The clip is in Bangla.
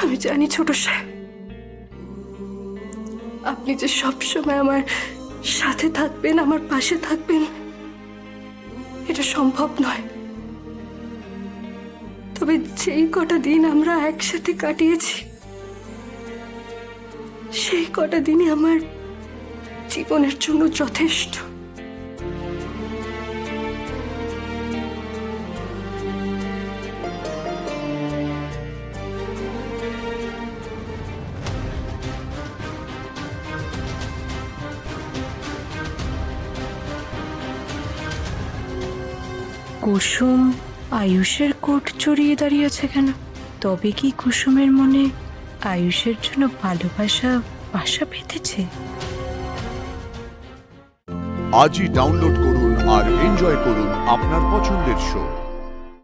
আমি জানি ছোট সাহেব, আপনি যে সবসময় আমার সাথে থাকবেন, আমার পাশে থাকবেন, এটা সম্ভব নয়। তবে যেই কটা দিন আমরা একসাথে কাটিয়েছি, সেই কটা দিনই আমার জীবনের জন্য যথেষ্ট। কুসুম আয়ুষের কোট চড়িয়ে দাঁড়িয়েছে কেন? তবে কি কুসুমের মনে আয়ুষের জন্য ভালোবাসা বাসা বেঁধেছে? আজই ডাউনলোড করুন আর এনজয় করুন আপনার পছন্দের শো।